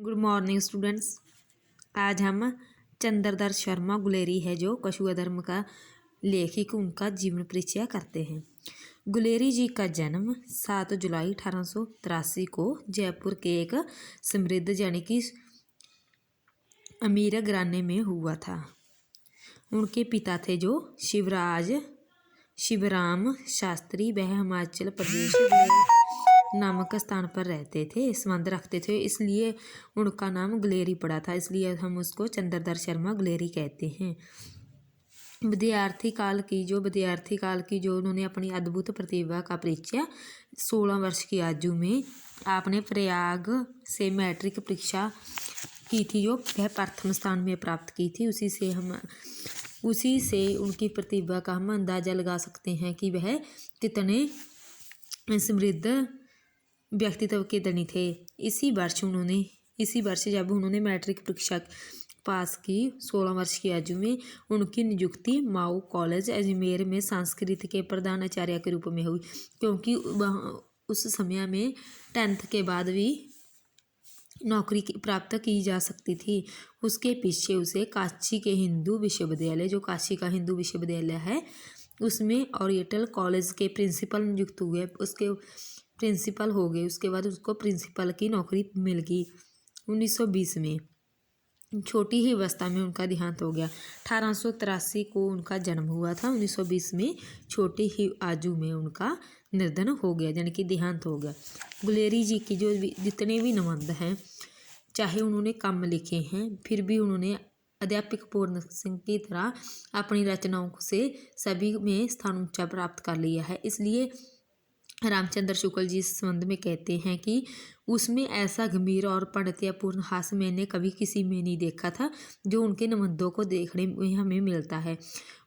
Good morning students. आज हम चंद्रधर शर्मा गुलेरी है जो कछुआ धर्म का लेखक, उनका जीवन परिचय करते हैं। गुलेरी जी का जन्म 7 जुलाई 1883 को जयपुर के एक समृद्ध यानी कि अमीर घराने में हुआ था। उनके पिता थे जो शिवराम शास्त्री। वह हिमाचल प्रदेश नामक स्थान पर रहते थे, संबंध रखते थे, इसलिए उनका नाम गुलेरी पड़ा था। इसलिए हम उसको चंद्रधर शर्मा गुलेरी कहते हैं। विद्यार्थी काल की जो उन्होंने अपनी अद्भुत प्रतिभा का परिचय 16 वर्ष की आयु में आपने प्रयाग से मैट्रिक परीक्षा की थी, जो वह प्रथम स्थान में प्राप्त की थी। उसी से उनकी प्रतिभा का हम अंदाज़ा लगा सकते हैं कि वह कितने समृद्ध व्यक्तित्व के धनी थे। इसी वर्ष जब उन्होंने मैट्रिक परीक्षा पास की 16 वर्ष की आयु में, उनकी नियुक्ति माऊ कॉलेज अजमेर में संस्कृत के प्रधानाचार्य के रूप में हुई, क्योंकि उस समय में 10th के बाद भी नौकरी प्राप्त की जा सकती थी। उसके पीछे उसे काशी के हिंदू विश्वविद्यालय, जो काशी का हिंदू विश्वविद्यालय है, उसमें ओरिएंटल कॉलेज के प्रिंसिपल नियुक्त हुए। उसके प्रिंसिपल हो गए। उसके बाद उसको प्रिंसिपल की नौकरी मिल गई। 1920 में छोटी ही अवस्था में उनका देहांत हो गया। 1883 को उनका जन्म हुआ था। 1920 में छोटी ही आयु में उनका निधन हो गया, यानी कि देहांत हो गया। गुलेरी जी की जो जितने भी निबंध हैं, चाहे उन्होंने कम लिखे हैं, फिर भी उन्होंने अध्यापक पूर्ण सिंह की तरह अपनी रचनाओं से सभी में स्थान ऊंचा प्राप्त कर लिया है। इसलिए रामचंद्र शुक्ल जी इस संबंध में कहते हैं कि उसमें ऐसा गंभीर और पंडित्यपूर्ण हास्य मैंने कभी किसी में नहीं देखा था, जो उनके निबंधों को देखने में हमें मिलता है।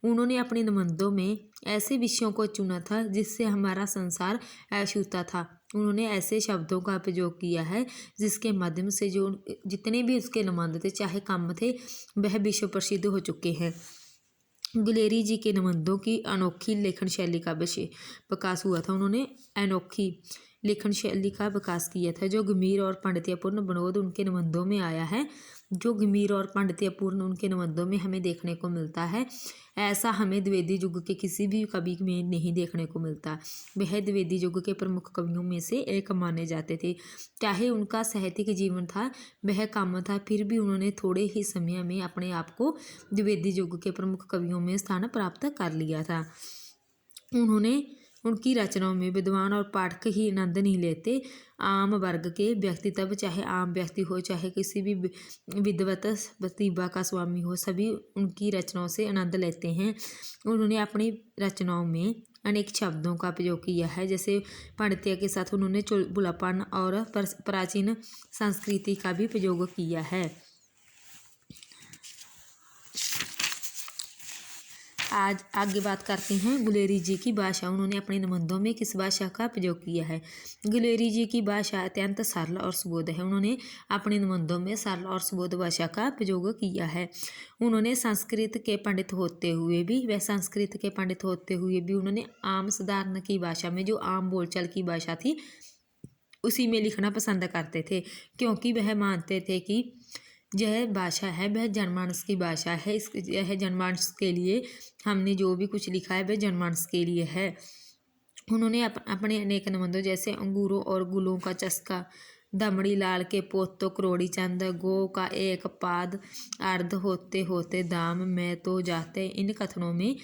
उन्होंने अपने निबंधों में ऐसे विषयों को चुना था जिससे हमारा संसार अछूता था। उन्होंने ऐसे शब्दों का प्रयोग किया है जिसके माध्यम से जो जितने भी उसके निबंध थे, चाहे कम थे, वह विश्व प्रसिद्ध हो चुके हैं। गुलेरी जी के निबंधों की अनोखी लेखन शैली का विकास हुआ था। उन्होंने अनोखी लेखन शैली का विकास किया था, जो गंभीर और पांडित्यपूर्ण विनोद उनके निबंधों में आया है। जो गंभीर और पांडित्यपूर्ण उनके निबंधों में हमें देखने को मिलता है, ऐसा हमें द्विवेदी युग के किसी भी कवि में नहीं देखने को मिलता। वह द्विवेदी युग के प्रमुख कवियों में से एक माने जाते थे। चाहे उनका साहित्यिक जीवन था वह कम था, फिर भी उन्होंने थोड़े ही समय में अपने आप को द्विवेदी युग के प्रमुख कवियों में स्थान प्राप्त कर लिया था। उनकी रचनाओं में विद्वान और पाठक ही आनंद नहीं लेते, आम वर्ग के व्यक्तित्व, चाहे आम व्यक्ति हो, चाहे किसी भी विद्वत प्रतिभा का स्वामी हो, सभी उनकी रचनाओं से आनंद लेते हैं। उन्होंने अपनी रचनाओं में अनेक शब्दों का प्रयोग किया है, जैसे पांडित्य के साथ उन्होंने चुलबुलापन और प्राचीन संस्कृति का भी प्रयोग किया है। आज आगे बात करते हैं गुलेरी जी की भाषा। उन्होंने अपने निबंधों में किस भाषा का प्रयोग किया है? गुलेरी जी की भाषा अत्यंत सरल और सुबोध है। उन्होंने अपने निबंधों में सरल और सुबोध भाषा का प्रयोग किया है। उन्होंने संस्कृत के पंडित होते हुए भी उन्होंने आम साधारण की भाषा में, जो आम बोलचाल की भाषा थी, उसी में लिखना पसंद करते थे, क्योंकि वह मानते थे कि यह भाषा है वह जनमानस की भाषा है। यह जनमानस के लिए हमने जो भी कुछ लिखा है वह जनमानस के लिए है। उन्होंने अपने अनेक निबंधों, जैसे अंगूरों और गुलों का चस्का, दमड़ी लाल के पोतो करोड़ी चंद, गो का एक पाद अर्ध होते होते दाम में तो जाते, इन कथनों में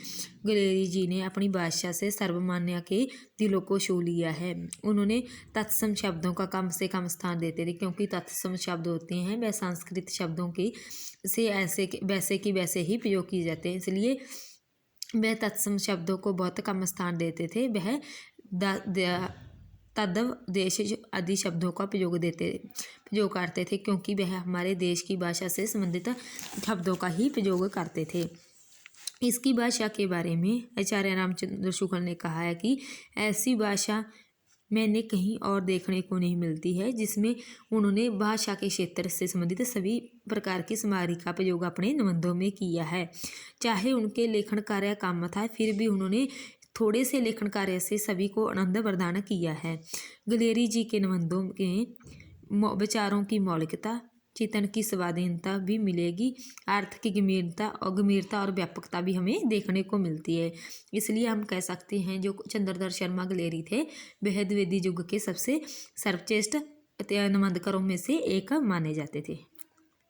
गुलेरी जी ने अपनी भाषा से सर्वमान्य के दिलों को छू लिया है। उन्होंने तत्सम शब्दों का कम से कम स्थान देते थे, क्योंकि तत्सम शब्द होते हैं वह संस्कृत शब्दों की से वैसे ही प्रयोग किए जाते हैं, इसलिए वह तत्सम शब्दों को बहुत कम स्थान देते थे। वह तद्दव देश आदि शब्दों का प्रयोग करते थे, क्योंकि वह हमारे देश की भाषा से संबंधित शब्दों का ही प्रयोग करते थे। इसकी भाषा के बारे में आचार्य रामचंद्र शुक्ल ने कहा है कि ऐसी भाषा मैंने कहीं और देखने को नहीं मिलती है, जिसमें उन्होंने भाषा के क्षेत्र से संबंधित सभी प्रकार की सामग्री का प्रयोग अपने निबंधों में किया है। चाहे उनके लेखन कार्य कम था, फिर भी उन्होंने थोड़े से लेखन कार्य से सभी को आनंद प्रदान किया है। गुलेरी जी के निबंधों के विचारों की मौलिकता, चिंतन की स्वाधीनता भी मिलेगी, आर्थिक गंभीरता और व्यापकता भी हमें देखने को मिलती है। इसलिए हम कह सकते हैं जो चंद्रधर शर्मा गलेरी थे वह द्विवेदी युग के सबसे सर्वश्रेष्ठ निबंधकारों में से एक माने जाते थे।